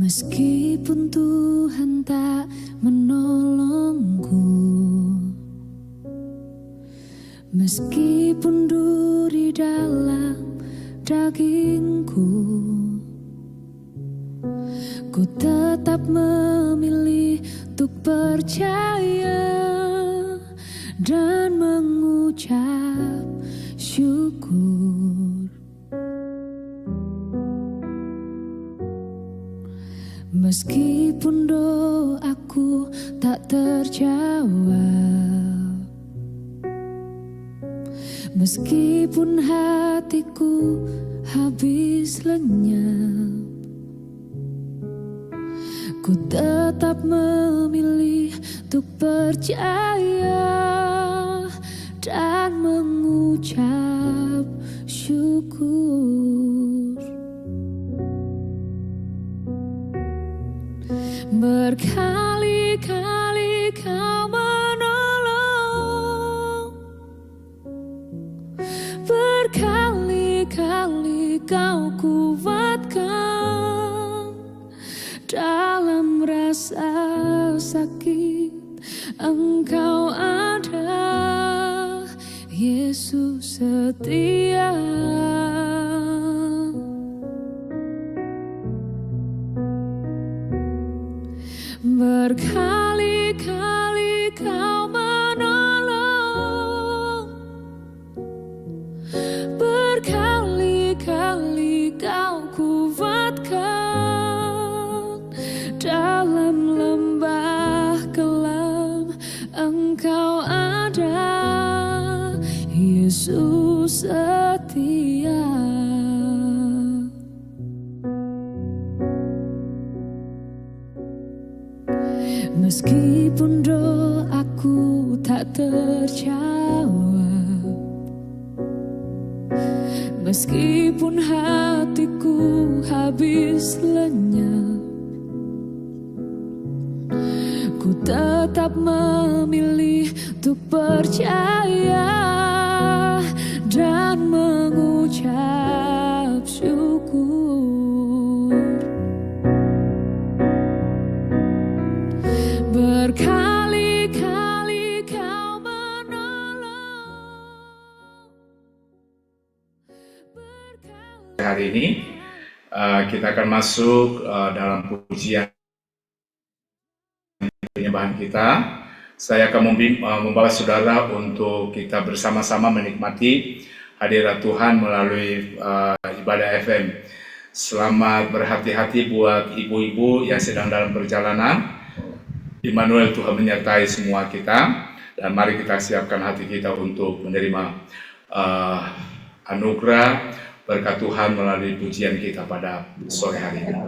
Meskipun Tuhan tak menolongku, meskipun duri dalam dagingku, ku tetap memilih untuk percaya dan mengucap syukur. Meskipun doaku tak terjawab, meskipun hatiku habis lenyap, ku tetap memilih untuk percaya dan mengucap syukur. Berkali-kali Kau menolong, berkali-kali Kau kuatkan. Dalam rasa sakit Engkau ada, Yesus setia. Berkali-kali Kau menolong, berkali-kali Kau kuatkan. Dalam lembah kelam Engkau ada, Yesus setia. Meskipun doaku tak terjawab, meskipun hatiku habis lenyap, ku tetap memilih untuk percaya dan mengucap syukur. Berkali-kali Kau menolong. Hari ini kita akan masuk dalam pujian penyembahan kita. Saya akan membawa saudara untuk kita bersama-sama menikmati hadirat Tuhan melalui ibadah FM. Selamat berhati-hati buat ibu-ibu yang sedang dalam perjalanan. Immanuel, Tuhan menyertai semua kita, dan mari kita siapkan hati kita untuk menerima anugerah berkat Tuhan melalui pujian kita pada sore hari ini.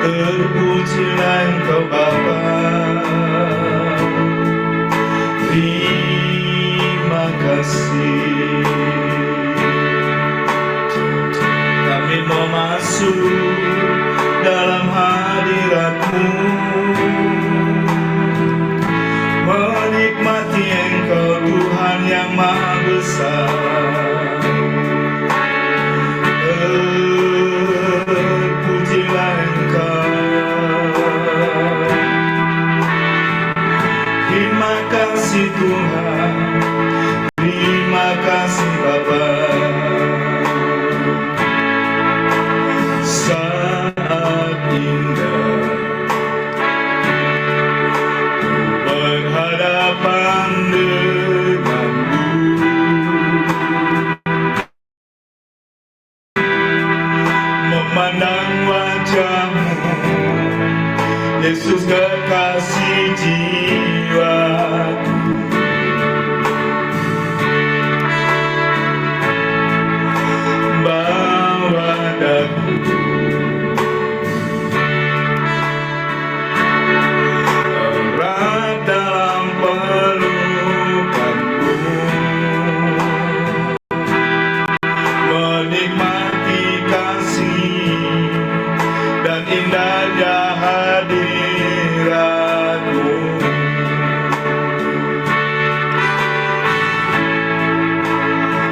Terpujilah Engkau Bapa, terima kasih. Kami mau masuk dalam hadirat-Mu, menikmati Engkau Tuhan yang Maha Besar. Terpujilah Engkau. Terima kasih Tuhan, terima kasih Bapa. Saat indah berhadapan denganmu, memandang wajah-Mu, Yesus kekasih jiwa. indah hadirat-Mu.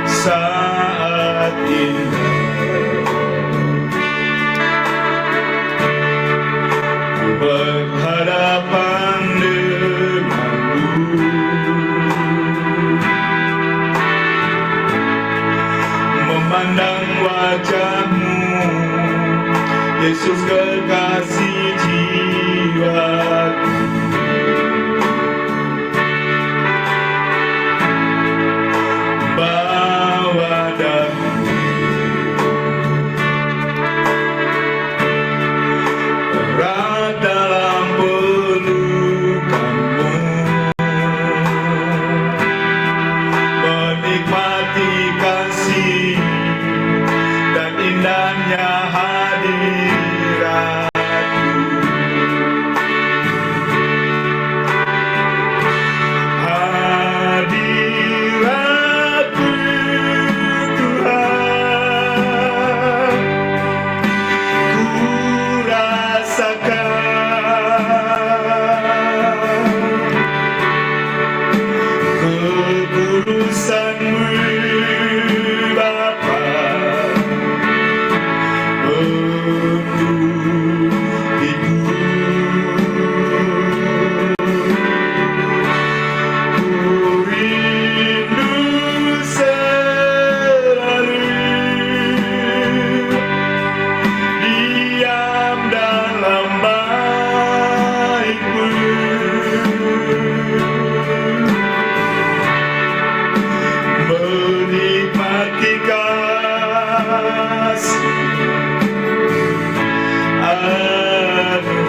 Saat ini ku berhadapan denganmu, memandang wajah-Mu, Yesus kekasih jiwaku. Bawa daku erat dalam pelukan-Mu, menikmati kasih dan indahnya hadirat-Mu. Hadirat-Mu Tuhan, ku rasakan kekudusan-Mu Bapa, penuh hidup. Ku rindu selalu diam dalam bait-Mu, menikmati kasih anugerah-Mu.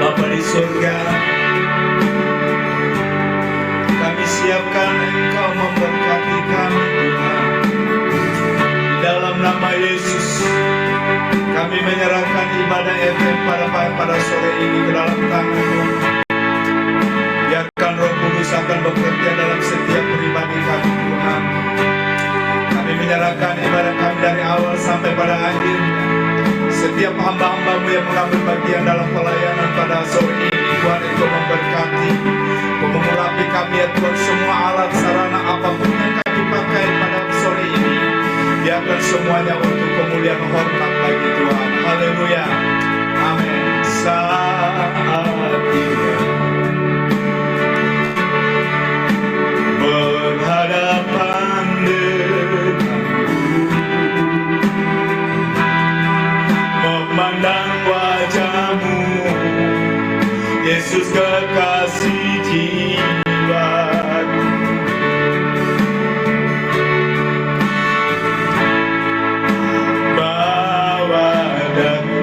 Bapa di surga, kami siapkan Engkau memberkati kami Tuhan. Di dalam nama Yesus, kami menyerahkan ibadah FM pada sore ini ke dalam tangan-Mu. Biarkan Roh Kudus akan bekerja dalam setiap pribadi kami Tuhan. Kami menyerahkan ibadah kami dari awal sampai pada akhirnya. Setiap hamba-hamba-Mu yang mengambil bagian dalam pelayanan pada sore ini, Tuhan Engkau memberkati, mengurapi kami ya Tuhan. Semua alat sarana apapun yang kami pakai pada sore ini, biarkan semuanya untuk kemuliaan hormat bagi Tuhan. Haleluya. Amin. Saat ini berhadapan denganmu, memandang wajah-Mu, Yesus kekasih jiwaku. Bawa daku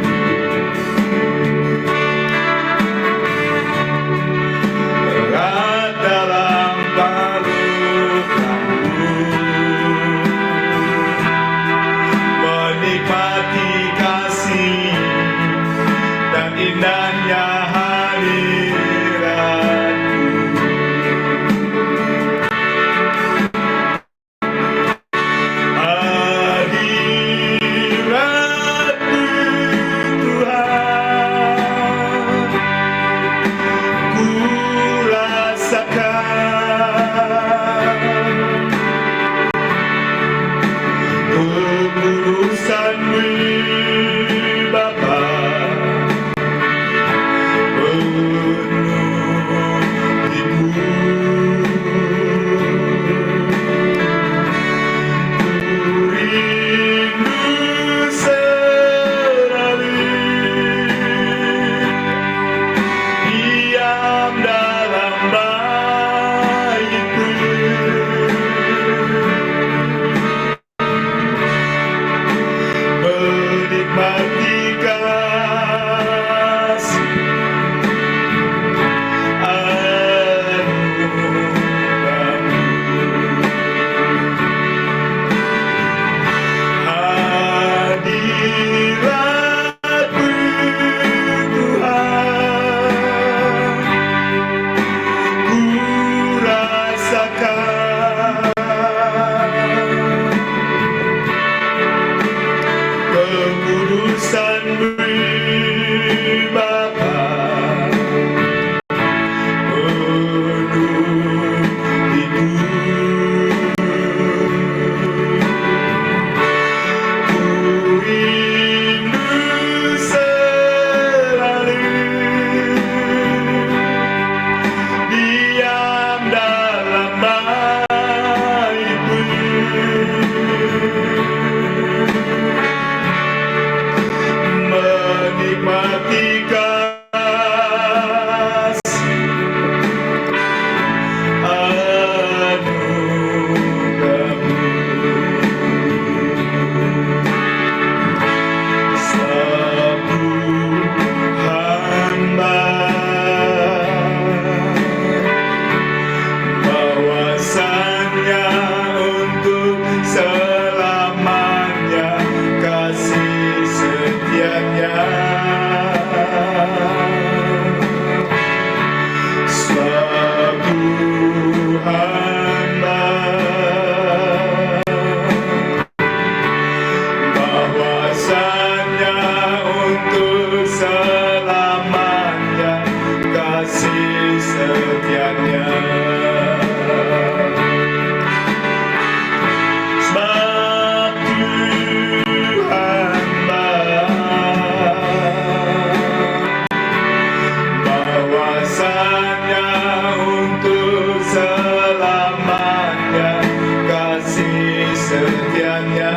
setianya.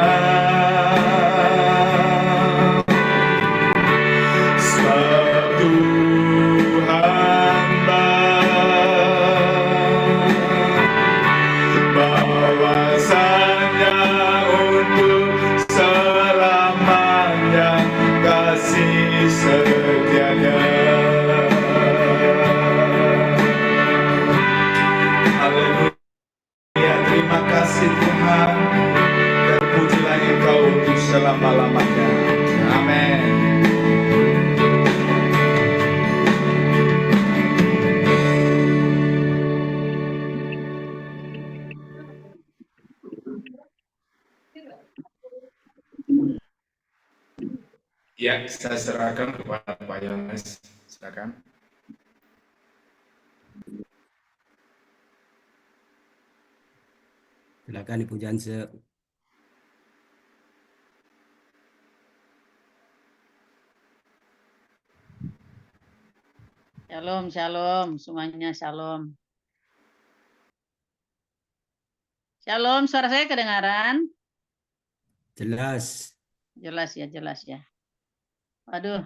Satu hamba bahwasanya untuk selamanya kasih setianya. Haleluya, terima kasih Tuhan. Terpujilah Engkau untuk selama-lamanya. Amin. Ya, saya serahkan kepada Pak Yohanes. Silakan. Silakan Ibu Janse. Shalom, shalom, semuanya shalom. Shalom, suara saya kedengaran? Jelas. Jelas ya. Waduh,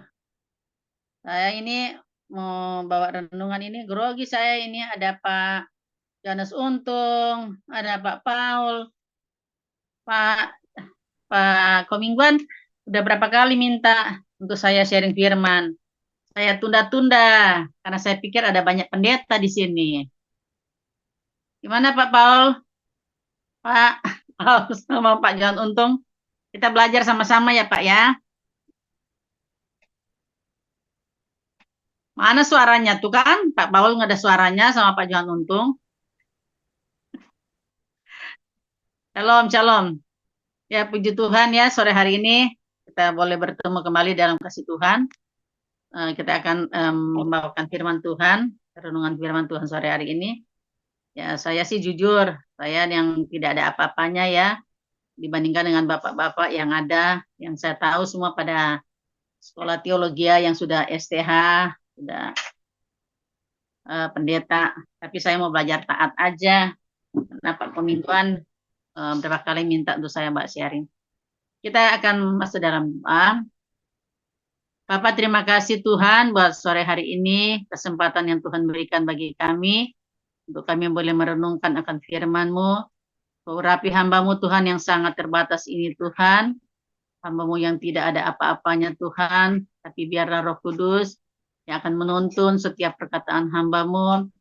saya ini mau bawa renungan ini, grogi saya ini, ada Pak Johannes Untung, ada Pak Paul, Pak Komingguan, udah berapa kali minta untuk saya sharing firman. Saya tunda-tunda, karena saya pikir ada banyak pendeta di sini. Gimana Pak Paul? Pak Paul sama Pak Johannes Untung, kita belajar sama-sama ya Pak ya. Mana suaranya tuh kan? Pak Paul nggak ada suaranya sama Pak Johan Untung. Shalom, shalom. Ya puji Tuhan ya, sore hari ini kita boleh bertemu kembali dalam kasih Tuhan. Kita akan membawakan firman Tuhan, renungan firman Tuhan sore hari ini. Ya saya sih jujur, saya yang tidak ada apa-apanya ya, dibandingkan dengan bapak-bapak yang ada, yang saya tahu semua pada sekolah teologi yang sudah STH, sudah pendeta, tapi saya mau belajar taat aja. Karena Pak Komingguan berapa kali minta untuk saya Mbak sharing. Kita akan masuk dalam doa. Bapak terima kasih Tuhan buat sore hari ini, kesempatan yang Tuhan berikan bagi kami, untuk kami boleh merenungkan akan firman-Mu. Urapi hamba-Mu Tuhan yang sangat terbatas ini Tuhan, hamba-Mu yang tidak ada apa-apanya Tuhan, tapi biarlah Roh Kudus yang akan menuntun setiap perkataan hamba-Mu,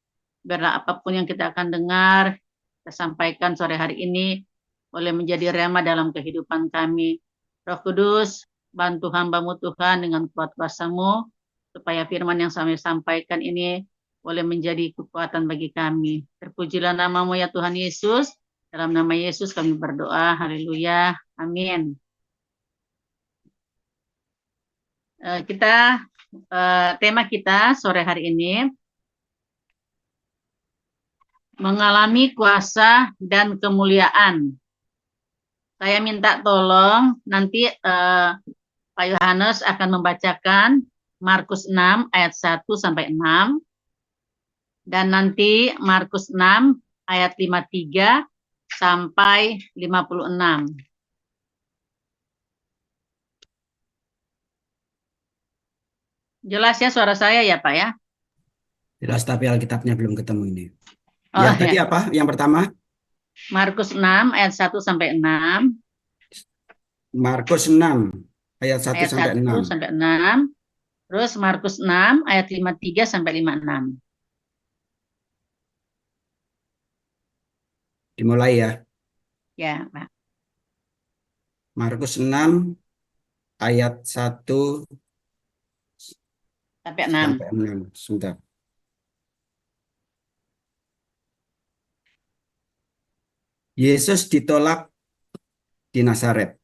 biarlah apapun yang kita akan dengar, kita sampaikan sore hari ini, boleh menjadi rema dalam kehidupan kami. Roh Kudus, bantu hamba-Mu Tuhan dengan kuat kuasa-Mu, supaya firman yang kami sampaikan ini boleh menjadi kekuatan bagi kami. Terpujilah nama-Mu ya Tuhan Yesus, dalam nama Yesus kami berdoa, haleluya, amin. Tema kita sore hari ini, mengalami kuasa dan kemuliaan. Saya minta tolong nanti Pak Yohanes akan membacakan Markus 6 ayat 1 sampai 6 dan nanti Markus 6 ayat 53 sampai 56. Jelas ya suara saya ya Pak ya? Jelas, tapi Alkitabnya belum ketemu ini. Oh, Ya, tadi ya. apa? Yang pertama? Markus 6 ayat 1 sampai 6. Markus 6 ayat 1 Ayat sampai 1 6. sampai 6. Terus Markus 6 ayat 53 sampai 56. Dimulai ya. Ya, Pak. Markus 6 ayat 1 Sampai 6. sampai 6. Sebentar. Yesus ditolak di Nazaret.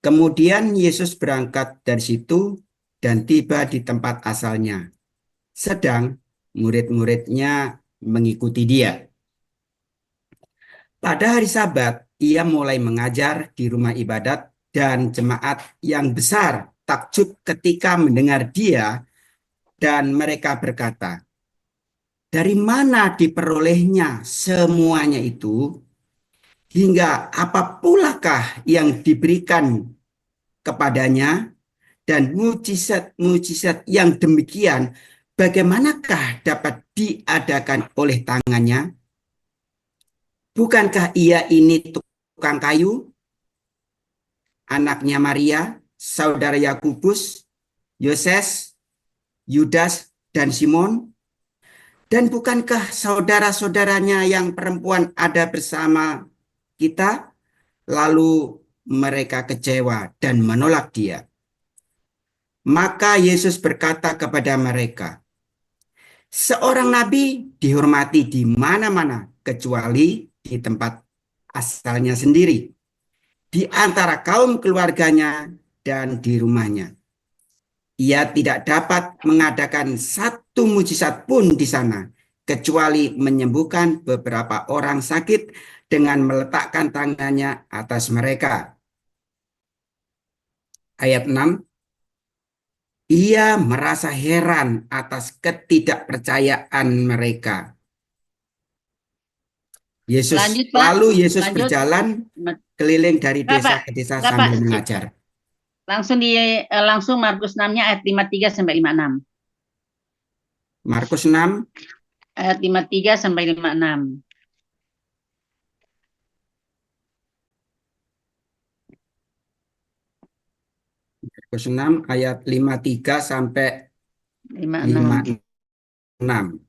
Kemudian Yesus berangkat dari situ dan tiba di tempat asalnya. Sedang murid-muridnya mengikuti dia. Pada hari Sabat, ia mulai mengajar di rumah ibadat dan jemaat yang besar takjub ketika mendengar dia, dan mereka berkata, "Dari mana diperolehnya semuanya itu? hingga apa pulakah yang diberikan kepadanya, dan mujizat-mujizat yang demikian bagaimanakah dapat diadakan oleh tangannya? Bukankah ia ini tukang kayu, anaknya Maria, saudara Yakubus, Yoses, Yudas, dan Simon? Dan bukankah saudara-saudaranya yang perempuan ada bersama kita? Lalu mereka kecewa dan menolak dia. Maka Yesus berkata kepada mereka, seorang nabi dihormati di mana-mana kecuali di tempat asalnya sendiri, di antara kaum keluarganya dan di rumahnya. Ia tidak dapat mengadakan satu mujizat pun di sana, kecuali menyembuhkan beberapa orang sakit dengan meletakkan tangannya atas mereka. Ayat 6. Ia merasa heran atas ketidakpercayaan mereka. Lanjut, Pak. Lalu Yesus Lanjut. berjalan keliling dari Pak, desa Pak. ke desa Pak, sambil Pak. mengajar. Langsung Markus 6-nya ayat 53 sampai 56. Markus 6 Ayat 53 sampai 56. Markus 6 ayat 53 sampai 56. 56.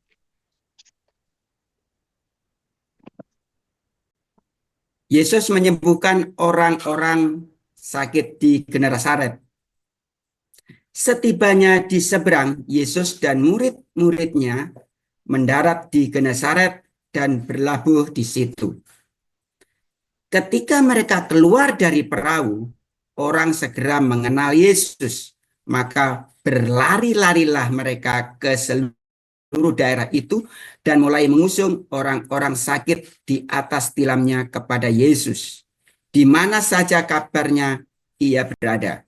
Yesus menyembuhkan orang-orang sakit di Genesaret. Setibanya di seberang, Yesus dan murid-muridnya mendarat di Genesaret dan berlabuh di situ. Ketika mereka keluar dari perahu, orang segera mengenal Yesus, maka berlari-larilah mereka ke seluruh daerah itu dan mulai mengusung orang-orang sakit di atas tilamnya kepada Yesus, di mana saja kabarnya ia berada.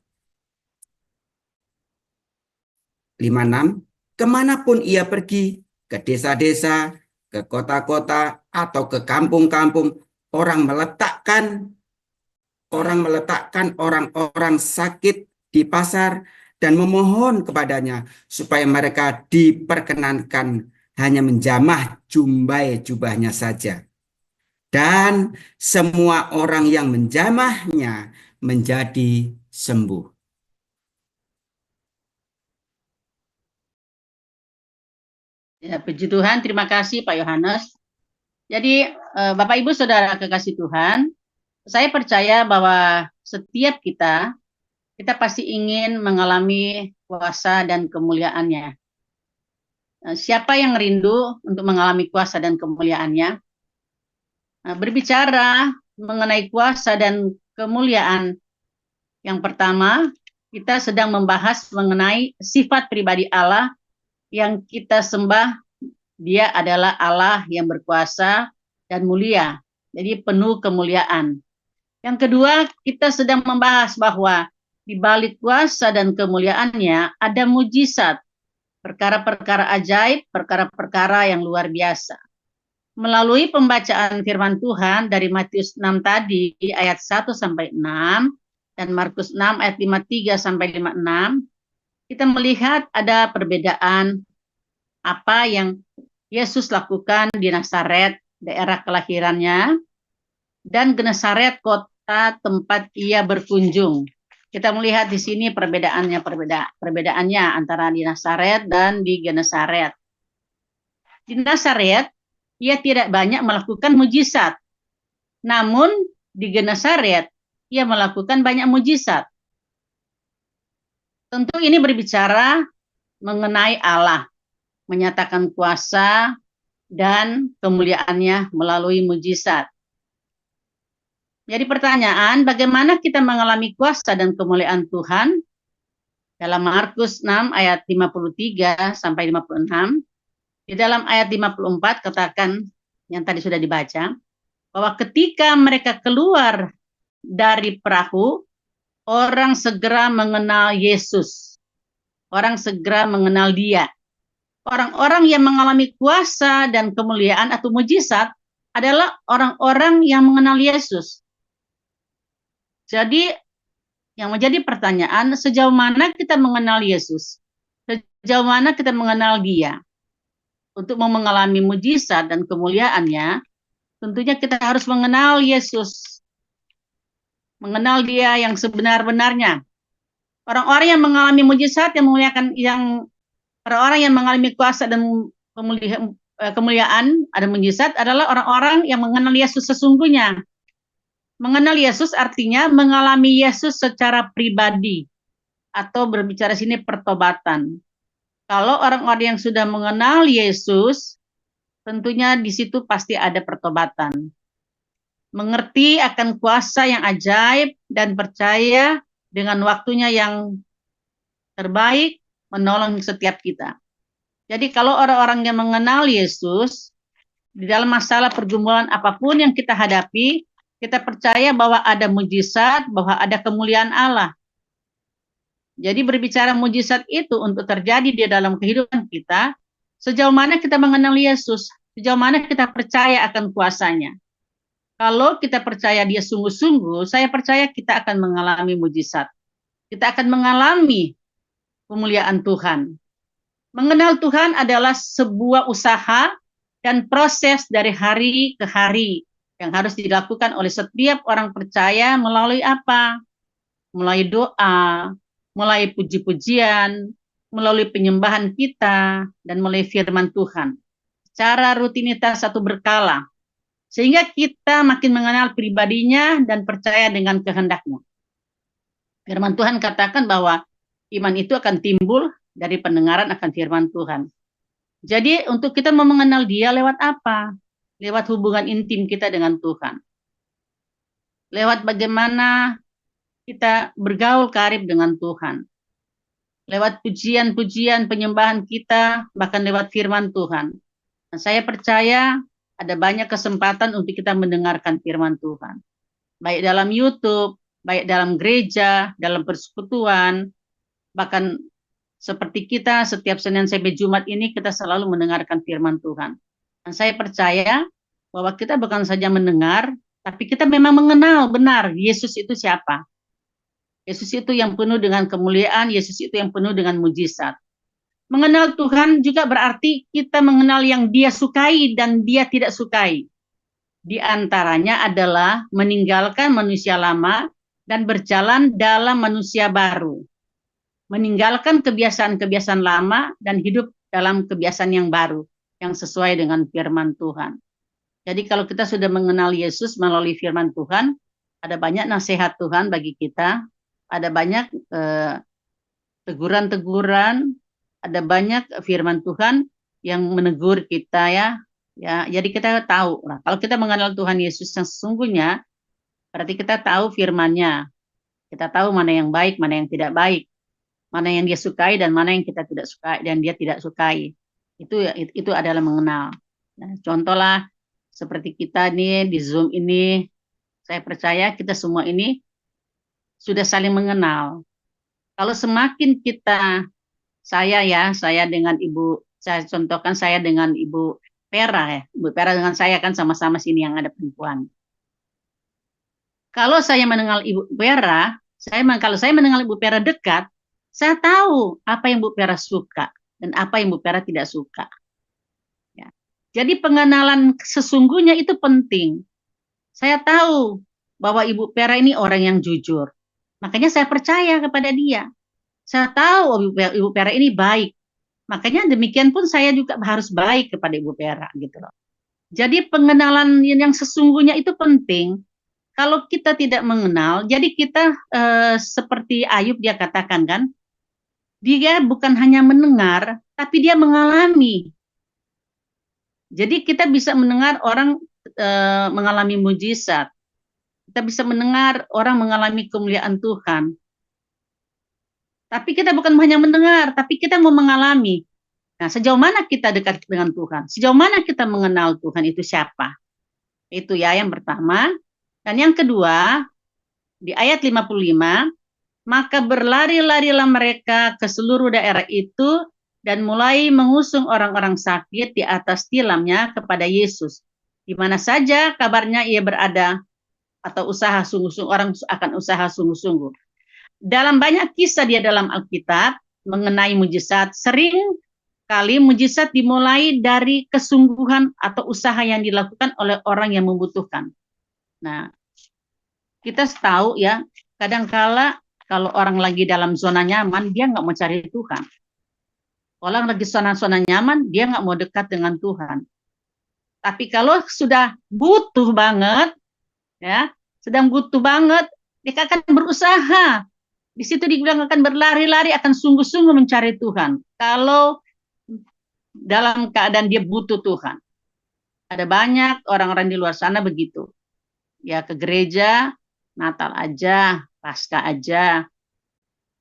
56. Kemanapun ia pergi, ke desa-desa, ke kota-kota, atau ke kampung-kampung, orang meletakkan orang-orang sakit di pasar dan memohon kepadanya supaya mereka diperkenankan hanya menjamah jubahnya saja. Dan semua orang yang menjamahnya menjadi sembuh. Ya, puji Tuhan, terima kasih Pak Yohanes. Jadi Bapak Ibu Saudara kekasih Tuhan, saya percaya bahwa setiap kita pasti ingin mengalami kuasa dan kemuliaannya. Siapa yang rindu untuk mengalami kuasa dan kemuliaannya? Berbicara mengenai kuasa dan kemuliaan, yang pertama, kita sedang membahas mengenai sifat pribadi Allah yang kita sembah. Dia adalah Allah yang berkuasa dan mulia, jadi penuh kemuliaan. Yang kedua, kita sedang membahas bahwa di balik kuasa dan kemuliaannya ada mujizat, perkara-perkara ajaib, perkara-perkara yang luar biasa. Melalui pembacaan firman Tuhan dari Matius 6 tadi, ayat 1 sampai 6, dan Markus 6 ayat 53 sampai 56, kita melihat ada perbedaan apa yang Yesus lakukan di Nazaret, daerah kelahirannya, dan Genesaret, kota tempat ia berkunjung. Kita melihat di sini perbedaannya antara di Nazaret dan di Genesaret. Di Nazaret, ia tidak banyak melakukan mujizat. Namun di Genesaret, ia melakukan banyak mujizat. Tentu ini berbicara mengenai Allah, menyatakan kuasa dan kemuliaannya melalui mujizat. Jadi pertanyaan, bagaimana kita mengalami kuasa dan kemuliaan Tuhan? Dalam Markus 6 ayat 53 sampai 56, di dalam ayat 54 katakan, yang tadi sudah dibaca, bahwa ketika mereka keluar dari perahu, orang segera mengenal Yesus. Orang segera mengenal dia. Orang-orang yang mengalami kuasa dan kemuliaan atau mujizat adalah orang-orang yang mengenal Yesus. Jadi yang menjadi pertanyaan, sejauh mana kita mengenal Yesus? Sejauh mana kita mengenal Dia? Untuk mengalami mujizat dan kemuliaannya, tentunya kita harus mengenal Yesus. Mengenal Dia yang sebenar-benarnya. Orang-orang yang mengalami mujizat, yang memuliakan, orang-orang yang mengalami kuasa dan kemuliaan, ada mujizat, adalah orang-orang yang mengenal Yesus sesungguhnya. Mengenal Yesus artinya mengalami Yesus secara pribadi, atau berbicara sini pertobatan. Kalau orang-orang yang sudah mengenal Yesus, tentunya di situ pasti ada pertobatan. Mengerti akan kuasa yang ajaib dan percaya dengan waktunya yang terbaik menolong setiap kita. Jadi kalau orang-orang yang mengenal Yesus, di dalam masalah pergumulan apapun yang kita hadapi, kita percaya bahwa ada mujizat, bahwa ada kemuliaan Allah. Jadi berbicara mujizat itu untuk terjadi di dalam kehidupan kita, sejauh mana kita mengenal Yesus, sejauh mana kita percaya akan kuasanya. Kalau kita percaya Dia sungguh-sungguh, saya percaya kita akan mengalami mujizat. Kita akan mengalami kemuliaan Tuhan. Mengenal Tuhan adalah sebuah usaha dan proses dari hari ke hari yang harus dilakukan oleh setiap orang percaya melalui apa? Melalui doa, melalui puji-pujian, melalui penyembahan kita, dan melalui firman Tuhan. Secara rutinitas satu berkala, sehingga kita makin mengenal pribadinya dan percaya dengan kehendaknya. Firman Tuhan katakan bahwa iman itu akan timbul dari pendengaran akan firman Tuhan. Jadi untuk kita mau mengenal Dia lewat apa? Lewat hubungan intim kita dengan Tuhan. Lewat bagaimana kita bergaul karib dengan Tuhan. Lewat pujian-pujian penyembahan kita, bahkan lewat firman Tuhan. Dan saya percaya ada banyak kesempatan untuk kita mendengarkan firman Tuhan. Baik dalam YouTube, baik dalam gereja, dalam persekutuan, bahkan seperti kita setiap Senin sampai Jumat ini kita selalu mendengarkan firman Tuhan. Dan saya percaya bahwa kita bukan saja mendengar, tapi kita memang mengenal benar Yesus itu siapa. Yesus itu yang penuh dengan kemuliaan, Yesus itu yang penuh dengan mujizat. Mengenal Tuhan juga berarti kita mengenal yang Dia sukai dan Dia tidak sukai. Di antaranya adalah meninggalkan manusia lama dan berjalan dalam manusia baru. Meninggalkan kebiasaan-kebiasaan lama dan hidup dalam kebiasaan yang baru, yang sesuai dengan firman Tuhan. Jadi kalau kita sudah mengenal Yesus melalui firman Tuhan, ada banyak nasihat Tuhan bagi kita, ada banyak teguran-teguran, ada banyak firman Tuhan yang menegur kita ya. Jadi kita tahu, nah, kalau kita mengenal Tuhan Yesus yang sesungguhnya, berarti kita tahu firman-Nya. Kita tahu mana yang baik, mana yang tidak baik, mana yang Dia sukai dan mana yang kita tidak sukai dan Dia tidak sukai. Itu adalah mengenal. Nah, contohlah seperti kita nih di Zoom ini, saya percaya kita semua ini sudah saling mengenal. Kalau semakin kita, saya dengan Ibu, saya contohkan saya dengan Ibu Pera ya, Ibu Pera dengan saya kan sama-sama sini yang ada perempuan. Kalau saya mengenal Ibu Pera, kalau saya mengenal Ibu Pera dekat, saya tahu apa yang Ibu Pera suka dan apa yang Ibu Pera tidak suka. Ya. Jadi pengenalan sesungguhnya itu penting. Saya tahu bahwa Ibu Pera ini orang yang jujur. Makanya saya percaya kepada dia. Saya tahu Ibu Pera ini baik. Makanya demikian pun saya juga harus baik kepada Ibu Pera gitu loh. Jadi pengenalan yang sesungguhnya itu penting. Kalau kita tidak mengenal, jadi kita seperti Ayub dia katakan kan, dia bukan hanya mendengar, tapi dia mengalami. Jadi kita bisa mendengar orang mengalami mujizat. Kita bisa mendengar orang mengalami kemuliaan Tuhan. Tapi kita bukan hanya mendengar, tapi kita mau mengalami. Nah, sejauh mana kita dekat dengan Tuhan? Sejauh mana kita mengenal Tuhan itu siapa? Itu ya yang pertama. Dan yang kedua, di ayat 55, maka berlari-larilah mereka ke seluruh daerah itu dan mulai mengusung orang-orang sakit di atas tilamnya kepada Yesus. Di mana saja kabarnya ia berada atau usaha sungguh-sungguh, orang akan usaha sungguh-sungguh. Dalam banyak kisah dia dalam Alkitab mengenai mujizat, sering kali mujizat dimulai dari kesungguhan atau usaha yang dilakukan oleh orang yang membutuhkan. Nah, kita tahu ya, kadangkala kalau orang lagi dalam zona nyaman, dia nggak mau cari Tuhan. Orang lagi zona-zona nyaman, dia nggak mau dekat dengan Tuhan. Tapi kalau sudah butuh banget, ya, sedang butuh banget, dia akan berusaha. Di situ dibilang akan berlari-lari, akan sungguh-sungguh mencari Tuhan. Kalau dalam keadaan dia butuh Tuhan. Ada banyak orang-orang di luar sana begitu. Ya ke gereja, Natal aja, Paskah aja,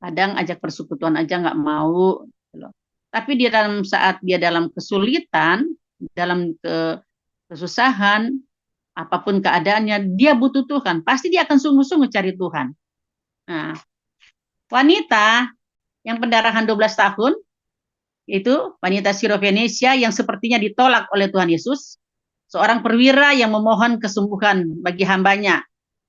kadang ajak persekutuan aja nggak mau. Tapi dia dalam saat dia dalam kesulitan, dalam kesusahan, apapun keadaannya, dia butuh Tuhan. Pasti dia akan sungguh-sungguh cari Tuhan. Nah, wanita yang pendarahan 12 tahun, itu wanita Sirofenesia yang sepertinya ditolak oleh Tuhan Yesus, seorang perwira yang memohon kesembuhan bagi hambanya.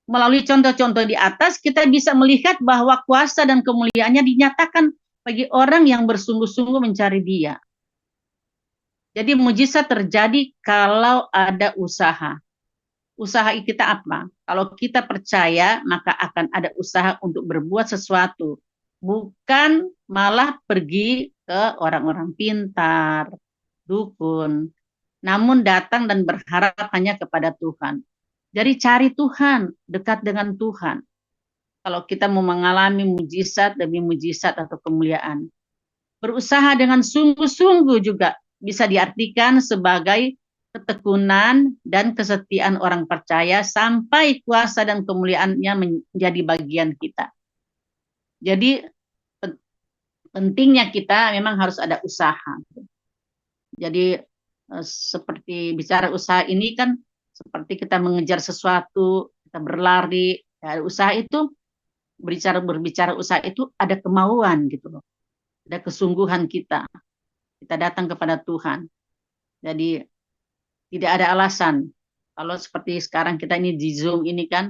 Melalui contoh-contoh di atas, kita bisa melihat bahwa kuasa dan kemuliaannya dinyatakan bagi orang yang bersungguh-sungguh mencari Dia. Jadi mujizat terjadi kalau ada usaha. Usaha kita apa? Kalau kita percaya, maka akan ada usaha untuk berbuat sesuatu. Bukan malah pergi ke orang-orang pintar, dukun, namun datang dan berharap hanya kepada Tuhan. Jadi cari Tuhan, dekat dengan Tuhan. Kalau kita mau mengalami mujizat demi mujizat atau kemuliaan. Berusaha dengan sungguh-sungguh juga bisa diartikan sebagai ketekunan dan kesetiaan orang percaya sampai kuasa dan kemuliaannya menjadi bagian kita. Jadi pentingnya kita memang harus ada usaha. Jadi seperti bicara usaha ini kan seperti kita mengejar sesuatu, kita berlari, ya, usaha itu berbicara usaha itu ada kemauan gitu loh. Ada kesungguhan kita. Kita datang kepada Tuhan. Jadi tidak ada alasan. Kalau seperti sekarang kita ini di Zoom ini kan,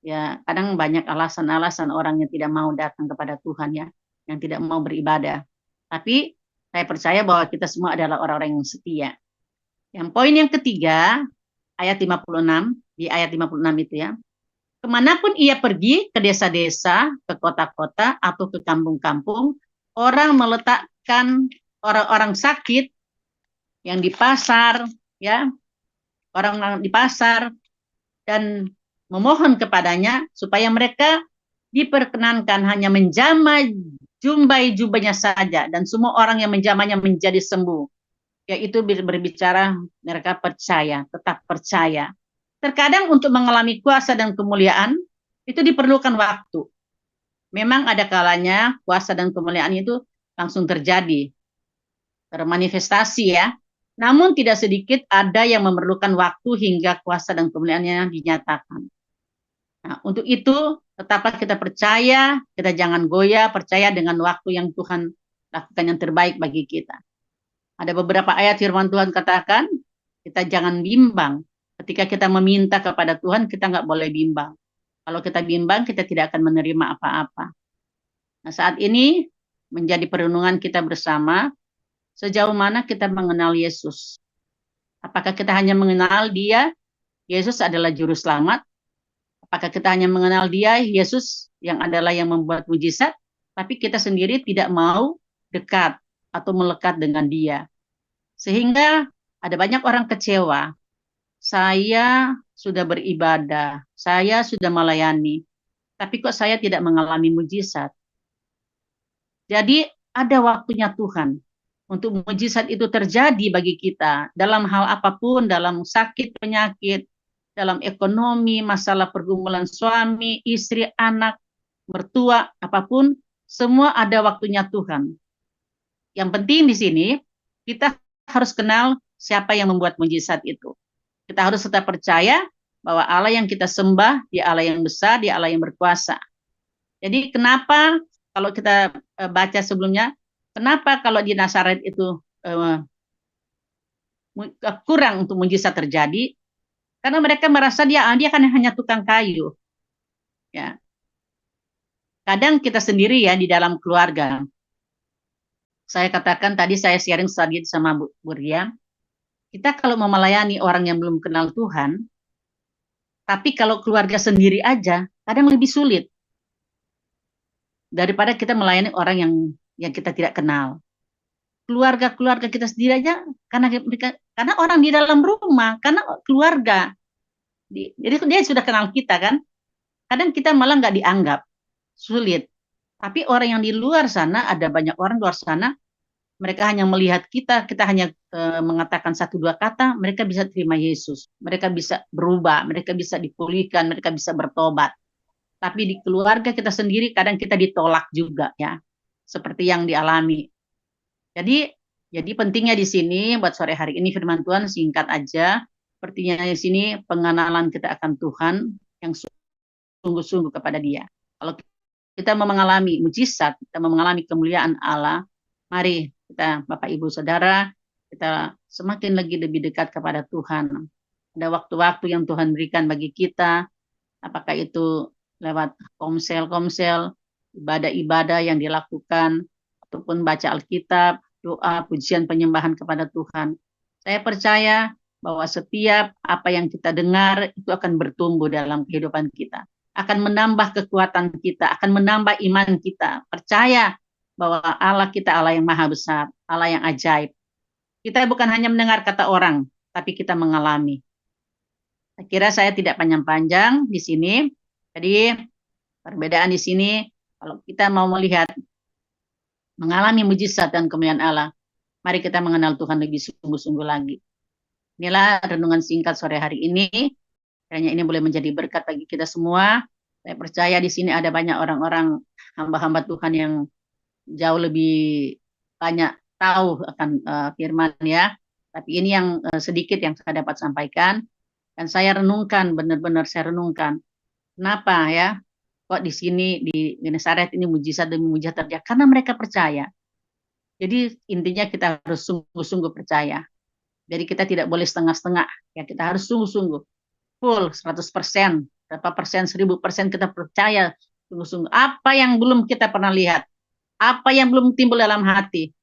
ya kadang banyak alasan-alasan orang yang tidak mau datang kepada Tuhan ya, yang tidak mau beribadah. Tapi saya percaya bahwa kita semua adalah orang-orang yang setia. Yang poin yang ketiga, ayat 56, di ayat 56 itu ya. Kemanapun ia pergi, ke desa-desa, ke kota-kota, atau ke kampung-kampung, orang meletakkan orang-orang sakit yang di pasar, ya, orang di pasar, dan memohon kepadanya supaya mereka diperkenankan hanya menjamah jumbai-jubahnya saja, dan semua orang yang menjamahnya menjadi sembuh. Yaitu berbicara mereka percaya, tetap percaya. Terkadang untuk mengalami kuasa dan kemuliaan itu diperlukan waktu. Memang ada kalanya kuasa dan kemuliaan itu langsung terjadi, termanifestasi ya. Namun tidak sedikit ada yang memerlukan waktu hingga kuasa dan kemuliaannya dinyatakan. Nah, untuk itu tetaplah kita percaya, kita jangan goyah, percaya dengan waktu yang Tuhan lakukan yang terbaik bagi kita. Ada beberapa ayat firman Tuhan katakan, kita jangan bimbang. Ketika kita meminta kepada Tuhan, kita nggak boleh bimbang. Kalau kita bimbang, kita tidak akan menerima apa-apa. Nah, saat ini menjadi perenungan kita bersama, sejauh mana kita mengenal Yesus. Apakah kita hanya mengenal Dia, Yesus adalah juru selamat? Apakah kita hanya mengenal Dia, Yesus yang adalah yang membuat mujizat, tapi kita sendiri tidak mau dekat atau melekat dengan Dia? Sehingga ada banyak orang kecewa. Saya sudah beribadah, saya sudah melayani, tapi kok saya tidak mengalami mujizat. Jadi ada waktunya Tuhan untuk mujizat itu terjadi bagi kita dalam hal apapun, dalam sakit, penyakit, dalam ekonomi, masalah pergumulan suami, istri, anak, mertua, apapun, semua ada waktunya Tuhan. Yang penting di sini, kita harus kenal siapa yang membuat mujizat itu. Kita harus tetap percaya bahwa Allah yang kita sembah, Dia Allah yang besar, Dia Allah yang berkuasa. Jadi kenapa kalau kita baca sebelumnya, kenapa kalau di Nazaret itu kurang untuk mujizat terjadi? Karena mereka merasa dia kan hanya tukang kayu. Ya. Kadang kita sendiri ya di dalam keluarga. Saya katakan tadi saya sharing tadi sama Bu Ria, kita kalau mau melayani orang yang belum kenal Tuhan, tapi kalau keluarga sendiri aja, kadang lebih sulit daripada kita melayani orang yang kita tidak kenal. Keluarga kita sendiri aja, karena orang di dalam rumah, karena keluarga, jadi dia sudah kenal kita kan, kadang kita malah nggak dianggap, sulit. Tapi orang yang di luar sana, ada banyak orang di luar sana, mereka hanya melihat kita hanya mengatakan 1-2 kata, mereka bisa terima Yesus, mereka bisa berubah, mereka bisa dipulihkan, mereka bisa bertobat. Tapi di keluarga kita sendiri kadang kita ditolak juga ya, seperti yang dialami. Jadi pentingnya di sini buat sore hari ini firman Tuhan singkat aja. Sepertinya di sini pengenalan kita akan Tuhan yang sungguh-sungguh kepada Dia. Kalau kita mau mengalami mujizat, kita mau mengalami kemuliaan Allah, mari kita Bapak Ibu Saudara, kita semakin lagi lebih dekat kepada Tuhan. Ada waktu-waktu yang Tuhan berikan bagi kita, apakah itu lewat komsel, ibadah-ibadah yang dilakukan, ataupun baca Alkitab, doa, pujian, penyembahan kepada Tuhan. Saya percaya bahwa setiap apa yang kita dengar itu akan bertumbuh dalam kehidupan kita. Akan menambah kekuatan kita, akan menambah iman kita. Percaya bahwa Allah kita Allah yang maha besar, Allah yang ajaib. Kita bukan hanya mendengar kata orang, tapi kita mengalami. Saya kira saya tidak panjang-panjang di sini. Jadi perbedaan di sini, kalau kita mau melihat mengalami mujizat dan kemuliaan Allah, mari kita mengenal Tuhan lebih sungguh-sungguh lagi. Inilah renungan singkat sore hari ini. Kiranya ini boleh menjadi berkat bagi kita semua. Saya percaya di sini ada banyak orang-orang hamba-hamba Tuhan yang jauh lebih banyak tahu akan firman ya. Tapi ini yang sedikit yang saya dapat sampaikan. Dan saya renungkan, benar-benar saya renungkan. Kenapa ya? Kok di sini di Genesaret ini mujizat demi mujizat terjadi? Karena mereka percaya. Jadi intinya kita harus sungguh-sungguh percaya. Jadi kita tidak boleh setengah-setengah. Ya kita harus sungguh-sungguh. Full 100%, berapa persen, 1000% kita percaya sungguh-sungguh. Apa yang belum kita pernah lihat, apa yang belum timbul dalam hati,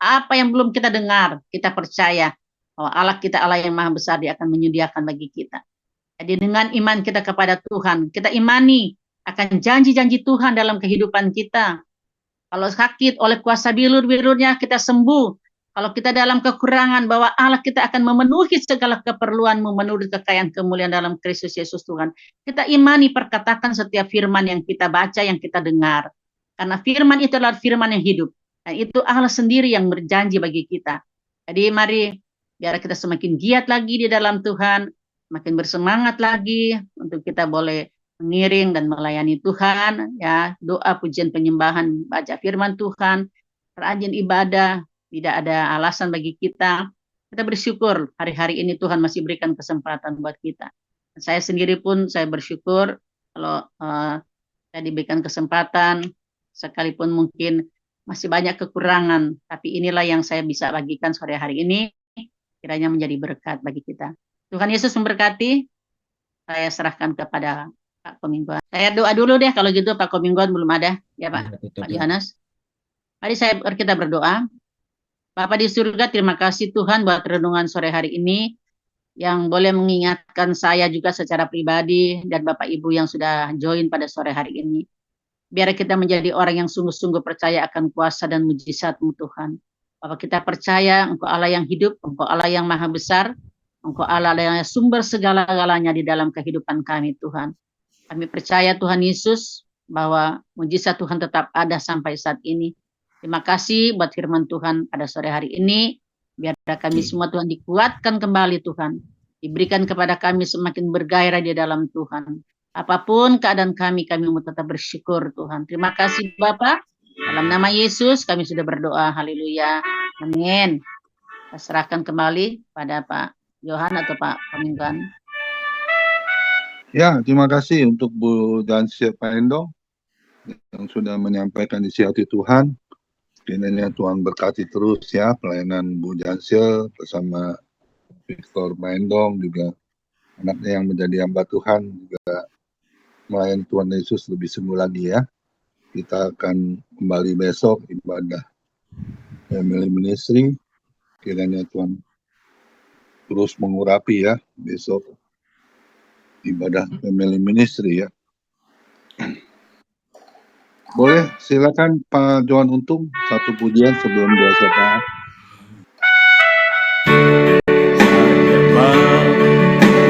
apa yang belum kita dengar, kita percaya bahwa Allah kita Allah yang maha besar, Dia akan menyediakan bagi kita. Jadi dengan iman kita kepada Tuhan, kita imani akan janji-janji Tuhan dalam kehidupan kita. Kalau sakit oleh kuasa bilur-bilurnya kita sembuh. Kalau kita dalam kekurangan, bahwa Allah kita akan memenuhi segala keperluanmu menurut kekayaan kemuliaan dalam Kristus Yesus Tuhan. Kita imani perkatakan setiap firman yang kita baca, yang kita dengar. Karena firman itu adalah firman yang hidup. Dan itu Allah sendiri yang berjanji bagi kita. Jadi mari, biar kita semakin giat lagi di dalam Tuhan, makin bersemangat lagi untuk kita boleh mengiring dan melayani Tuhan. Ya, doa, pujian, penyembahan, baca firman Tuhan, rajin ibadah. Tidak ada alasan bagi kita. Kita bersyukur hari-hari ini Tuhan masih berikan kesempatan buat kita. Saya sendiri pun saya bersyukur kalau saya diberikan kesempatan, sekalipun mungkin masih banyak kekurangan, tapi inilah yang saya bisa bagikan sore hari ini, kiranya menjadi berkat bagi kita. Tuhan Yesus memberkati. Saya serahkan kepada Pak Komingguan. Saya doa dulu deh, kalau gitu Pak Komingguan belum ada, ya Pak, Pak Yohanes. Mari kita berdoa. Bapak di surga, terima kasih Tuhan buat renungan sore hari ini yang boleh mengingatkan saya juga secara pribadi dan Bapak Ibu yang sudah join pada sore hari ini. Biar kita menjadi orang yang sungguh-sungguh percaya akan kuasa dan mujizat-Mu Tuhan. Bapak kita percaya Engkau Allah yang hidup, Engkau Allah yang maha besar, Engkau Allah yang sumber segala-galanya di dalam kehidupan kami Tuhan. Kami percaya Tuhan Yesus bahwa mujizat Tuhan tetap ada sampai saat ini. Terima kasih buat firman Tuhan pada sore hari ini. Biar kami semua Tuhan dikuatkan kembali Tuhan. Diberikan kepada kami semakin bergairah di dalam Tuhan. Apapun keadaan kami mau tetap bersyukur Tuhan. Terima kasih Bapak. Dalam nama Yesus kami sudah berdoa. Haleluya. Amin. Saya serahkan kembali pada Pak Yohan atau Pak Komingguan. Ya, terima kasih untuk Bu Jansil Pak Endong yang sudah menyampaikan isi hati Tuhan. Kiranya Tuhan berkati terus ya pelayanan Bu Jansil bersama Victor Maendong juga anaknya yang menjadi hamba Tuhan juga melayani Tuhan Yesus lebih sungguh lagi ya. Kita akan kembali besok ibadah family ministry. Kiranya Tuhan terus mengurapi ya besok ibadah family ministry ya. Boleh silakan Pak Johan Untung satu pujian sebelum doa syafaat.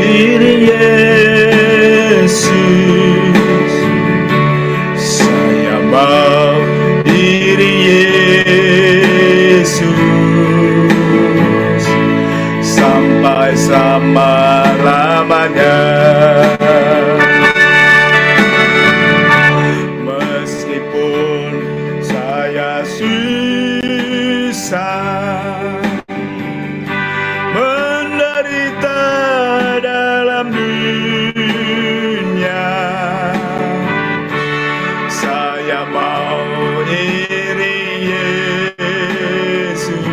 Diri Yesus, saya mau diri Yesus sampai selama-lamanya. Meskipun saya susah menderita dalam dunia, saya mau iri Yesus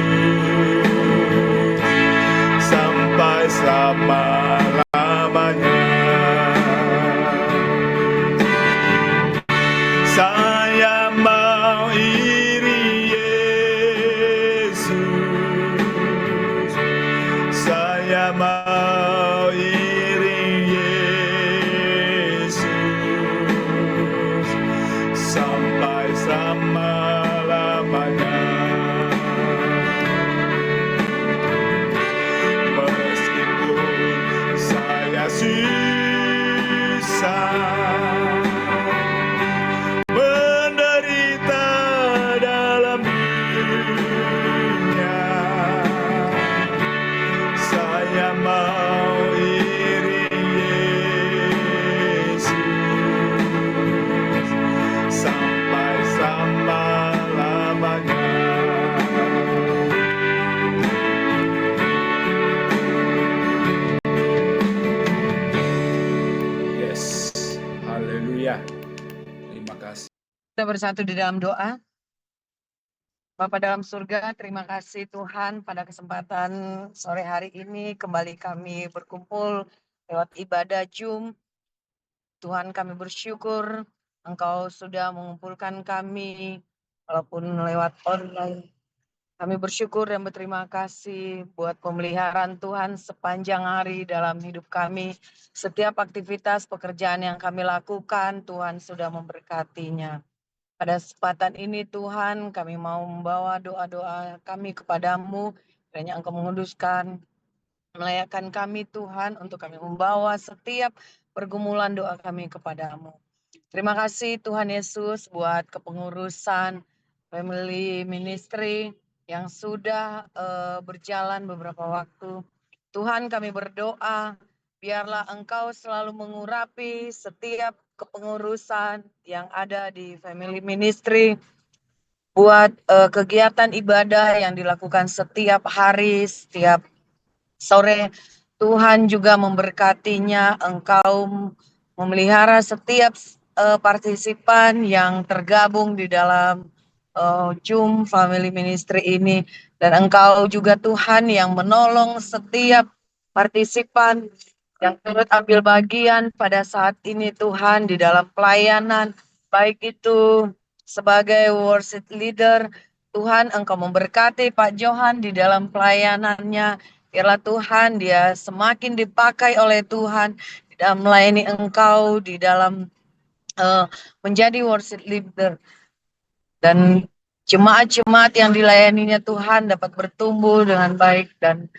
sampai selama-lamanya. Saya mau iri Yesus, saya mau iri Yesus sampai selama-lamanya. Meskipun saya susah menderita dalam dunia, saya mau iri Yesus sampai selama-lamanya. Yes, haleluya. Terima kasih. Kita bersatu di dalam doa. Bapa dalam surga, terima kasih Tuhan pada kesempatan sore hari ini kembali kami berkumpul lewat ibadah Zoom. Tuhan, kami bersyukur Engkau sudah mengumpulkan kami walaupun lewat online. Kami bersyukur dan berterima kasih buat pemeliharaan Tuhan sepanjang hari dalam hidup kami. Setiap aktivitas pekerjaan yang kami lakukan, Tuhan sudah memberkatinya. Pada kesempatan ini Tuhan, kami mau membawa doa-doa kami kepadamu, kiranya Engkau menguduskan, melayakkan kami Tuhan, untuk kami membawa setiap pergumulan doa kami kepadamu. Terima kasih Tuhan Yesus buat kepengurusan family ministry yang sudah berjalan beberapa waktu. Tuhan, kami berdoa, biarlah Engkau selalu mengurapi setiap kepengurusan yang ada di family ministry, buat kegiatan ibadah yang dilakukan setiap hari, setiap sore. Tuhan juga memberkatinya, Engkau memelihara setiap partisipan yang tergabung di dalam Zoom Family Ministry ini, dan Engkau juga Tuhan yang menolong setiap partisipan yang turut ambil bagian pada saat ini Tuhan di dalam pelayanan, baik itu sebagai worship leader. Tuhan, Engkau memberkati Pak Johan di dalam pelayanannya. Biarlah Tuhan dia semakin dipakai oleh Tuhan di dalam melayani Engkau, di dalam menjadi worship leader. Dan jemaat-jemaat yang dilayaninya Tuhan dapat bertumbuh dengan baik, dan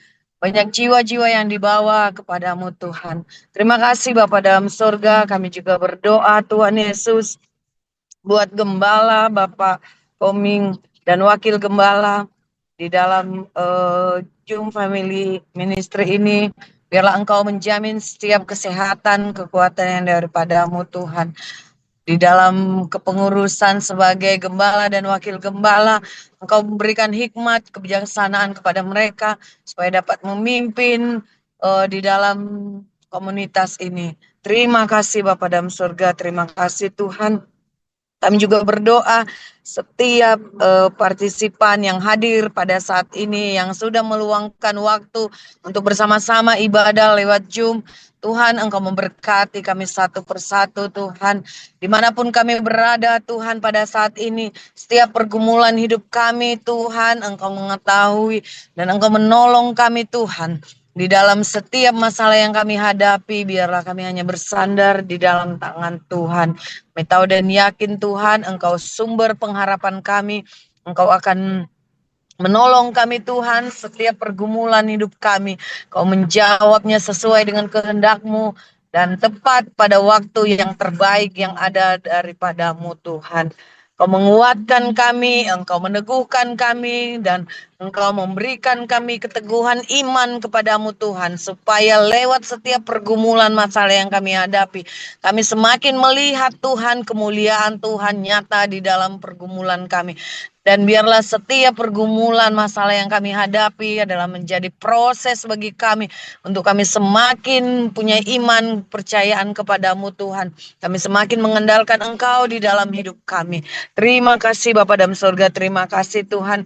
banyak jiwa-jiwa yang dibawa kepadamu Tuhan. Terima kasih Bapa dalam surga, kami juga berdoa Tuhan Yesus buat gembala Bapak Koming dan wakil gembala di dalam Zoom Family Ministry ini. Biarlah Engkau menjamin setiap kesehatan, kekuatan yang daripadamu Tuhan. Di dalam kepengurusan sebagai gembala dan wakil gembala, Engkau memberikan hikmat, kebijaksanaan kepada mereka supaya dapat memimpin di dalam komunitas ini. Terima kasih Bapa dalam surga, terima kasih Tuhan. Kami juga berdoa setiap partisipan yang hadir pada saat ini, yang sudah meluangkan waktu untuk bersama-sama ibadah lewat Zoom. Tuhan, Engkau memberkati kami satu persatu, Tuhan. Dimanapun kami berada, Tuhan, pada saat ini, setiap pergumulan hidup kami, Tuhan, Engkau mengetahui dan Engkau menolong kami, Tuhan. Di dalam setiap masalah yang kami hadapi, biarlah kami hanya bersandar di dalam tangan Tuhan. Kami tahu dan yakin Tuhan, Engkau sumber pengharapan kami. Engkau akan menolong kami Tuhan setiap pergumulan hidup kami. Kau menjawabnya sesuai dengan kehendak-Mu dan tepat pada waktu yang terbaik yang ada daripada-Mu Tuhan. Kau menguatkan kami, Engkau meneguhkan kami, dan Engkau memberikan kami keteguhan iman kepadamu Tuhan, supaya lewat setiap pergumulan masalah yang kami hadapi, kami semakin melihat Tuhan, kemuliaan Tuhan nyata di dalam pergumulan kami. Dan biarlah setiap pergumulan masalah yang kami hadapi adalah menjadi proses bagi kami untuk kami semakin punya iman, percayaan kepadamu Tuhan. Kami semakin mengandalkan Engkau di dalam hidup kami. Terima kasih Bapa dalam surga, terima kasih Tuhan.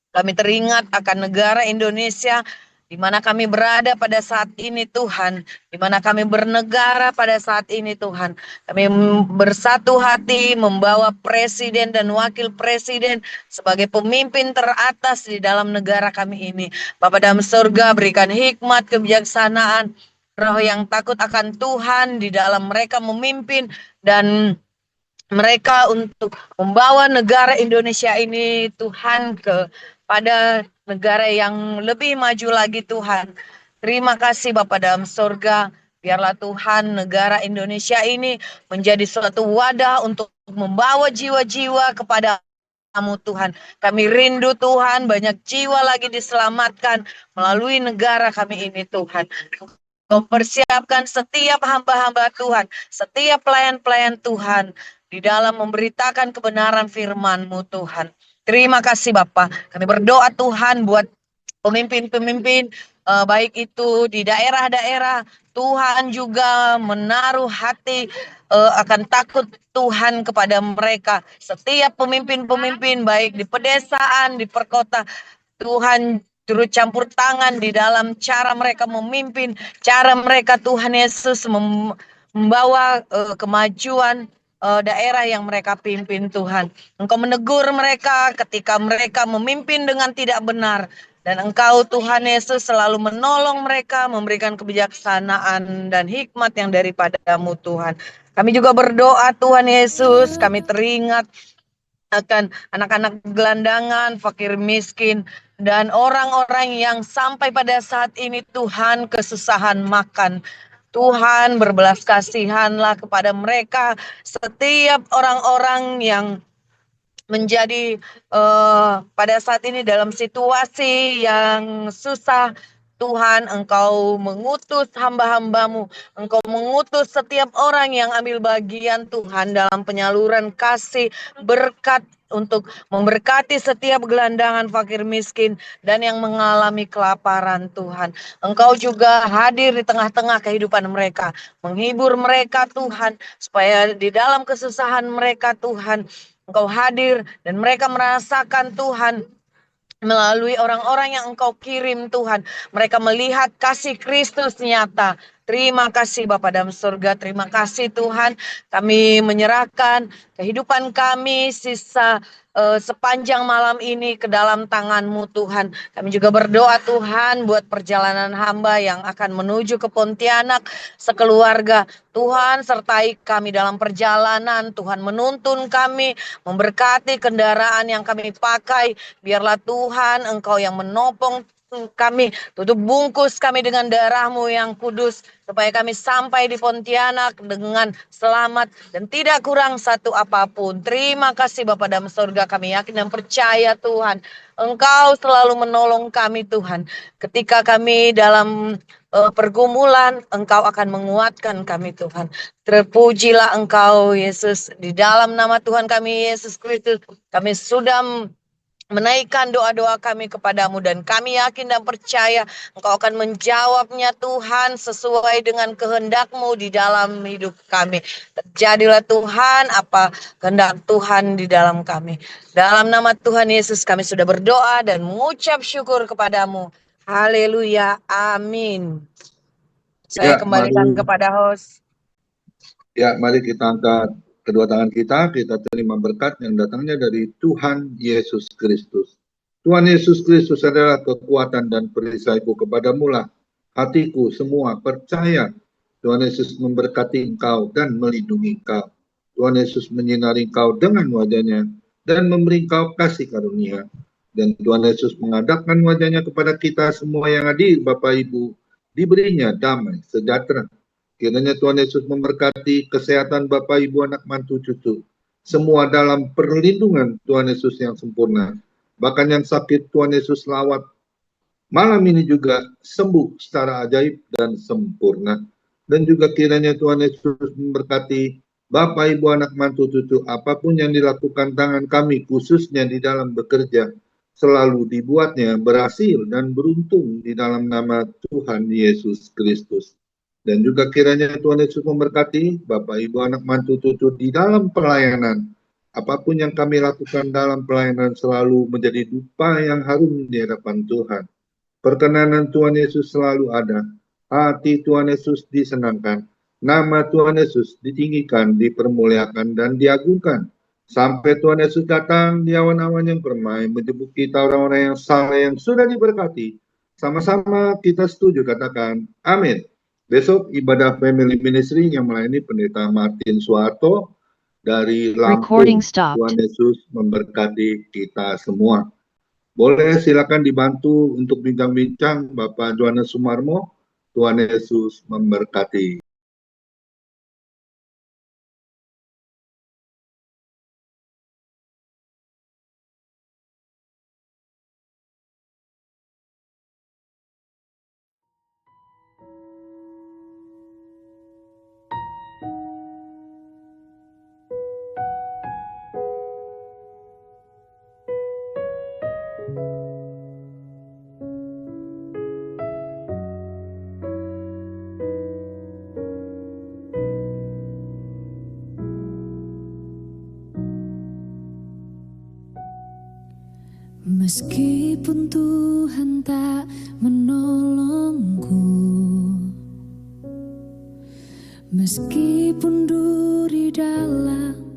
Kami teringat akan negara Indonesia, di mana kami berada pada saat ini Tuhan, di mana kami bernegara pada saat ini Tuhan. Kami bersatu hati membawa presiden dan wakil presiden sebagai pemimpin teratas di dalam negara kami ini. Bapa dalam surga, berikan hikmat, kebijaksanaan, roh yang takut akan Tuhan di dalam mereka memimpin dan mereka untuk membawa negara Indonesia ini Tuhan kepada negara yang lebih maju lagi Tuhan. Terima kasih Bapa dalam surga. Biarlah Tuhan negara Indonesia ini menjadi suatu wadah untuk membawa jiwa-jiwa kepada Kamu Tuhan. Kami rindu Tuhan banyak jiwa lagi diselamatkan melalui negara kami ini Tuhan. Kau persiapkan setiap hamba-hamba Tuhan, setiap pelayan-pelayan Tuhan di dalam memberitakan kebenaran firman-Mu Tuhan. Terima kasih Bapa. Kami berdoa Tuhan buat pemimpin-pemimpin baik itu di daerah-daerah. Tuhan juga menaruh hati akan takut Tuhan kepada mereka. Setiap pemimpin-pemimpin baik di pedesaan, di perkota, Tuhan turut campur tangan di dalam cara mereka memimpin, cara mereka Tuhan Yesus membawa kemajuan daerah yang mereka pimpin Tuhan. Engkau menegur mereka ketika mereka memimpin dengan tidak benar. Dan Engkau Tuhan Yesus selalu menolong mereka, memberikan kebijaksanaan dan hikmat yang daripada-Mu Tuhan. Kami juga berdoa Tuhan Yesus, kami teringat akan anak-anak gelandangan, fakir miskin, dan orang-orang yang sampai pada saat ini Tuhan kesusahan makan. Tuhan berbelas kasihanlah kepada mereka, setiap orang-orang yang menjadi pada saat ini dalam situasi yang susah. Tuhan, Engkau mengutus hamba-hamba-Mu, Engkau mengutus setiap orang yang ambil bagian Tuhan dalam penyaluran kasih berkat untuk memberkati setiap gelandangan, fakir miskin, dan yang mengalami kelaparan Tuhan. Engkau juga hadir di tengah-tengah kehidupan mereka, menghibur mereka Tuhan, supaya di dalam kesusahan mereka Tuhan, Engkau hadir dan mereka merasakan Tuhan melalui orang-orang yang Engkau kirim Tuhan. Mereka melihat kasih Kristus nyata. Terima kasih Bapa dalam surga, terima kasih Tuhan. Kami menyerahkan kehidupan kami sisa sepanjang malam ini ke dalam tangan-Mu Tuhan. Kami juga berdoa Tuhan buat perjalanan hamba yang akan menuju ke Pontianak sekeluarga. Tuhan sertai kami dalam perjalanan, Tuhan menuntun kami, memberkati kendaraan yang kami pakai. Biarlah Tuhan Engkau yang menopang kami, tutup bungkus kami dengan darah-Mu yang kudus, supaya kami sampai di Pontianak dengan selamat dan tidak kurang satu apapun. Terima kasih Bapa dalam surga, kami yakin dan percaya Tuhan, Engkau selalu menolong kami Tuhan. Ketika kami dalam pergumulan, Engkau akan menguatkan kami Tuhan. Terpujilah Engkau Yesus, di dalam nama Tuhan kami Yesus Kristus, kami sudah menaikkan doa-doa kami kepadamu, dan kami yakin dan percaya Engkau akan menjawabnya Tuhan sesuai dengan kehendak-Mu di dalam hidup kami. Terjadilah Tuhan apa kehendak Tuhan di dalam kami. Dalam nama Tuhan Yesus kami sudah berdoa dan mengucap syukur kepadamu. Haleluya, amin. Saya Ya, kembalikan mari kepada host. mari kita angkat kedua tangan kita terima berkat yang datangnya dari Tuhan Yesus Kristus. Tuhan Yesus Kristus adalah kekuatan dan perisaiku kepadamu lah. Hatiku semua percaya Tuhan Yesus memberkati engkau dan melindungi engkau. Tuhan Yesus menyinari engkau dengan wajahnya dan memberi engkau kasih karunia. Dan Tuhan Yesus mengadapkan wajahnya kepada kita semua yang hadir, Bapak Ibu, diberinya damai sejahtera. Kiranya Tuhan Yesus memberkati kesehatan Bapak, Ibu, anak, mantu, cucu. Semua dalam perlindungan Tuhan Yesus yang sempurna. Bahkan yang sakit Tuhan Yesus lawat. Malam ini juga sembuh secara ajaib dan sempurna. Dan juga kiranya Tuhan Yesus memberkati Bapak, Ibu, anak, mantu, cucu. Apapun yang dilakukan tangan kami, khususnya di dalam bekerja, selalu dibuatnya berhasil dan beruntung di dalam nama Tuhan Yesus Kristus. Dan juga kiranya Tuhan Yesus memberkati Bapak, Ibu, anak, mantu, cucu di dalam pelayanan. Apapun yang kami lakukan dalam pelayanan selalu menjadi dupa yang harum di hadapan Tuhan. Perkenanan Tuhan Yesus selalu ada. Hati Tuhan Yesus disenangkan. Nama Tuhan Yesus ditinggikan, dipermuliakan, dan diagungkan. Sampai Tuhan Yesus datang di awan-awan yang permai, menjemput kita orang-orang yang salah yang sudah diberkati. Sama-sama kita setuju katakan, amin. Besok ibadah Family Ministry yang melayani Pendeta Martin Suharto dari Lampung. Tuhan Yesus memberkati kita semua. Boleh silakan dibantu untuk bincang-bincang Bapak Johannes Sumarmo. Tuhan Yesus memberkati. Meskipun Tuhan tak menolongku, meskipun duri dalam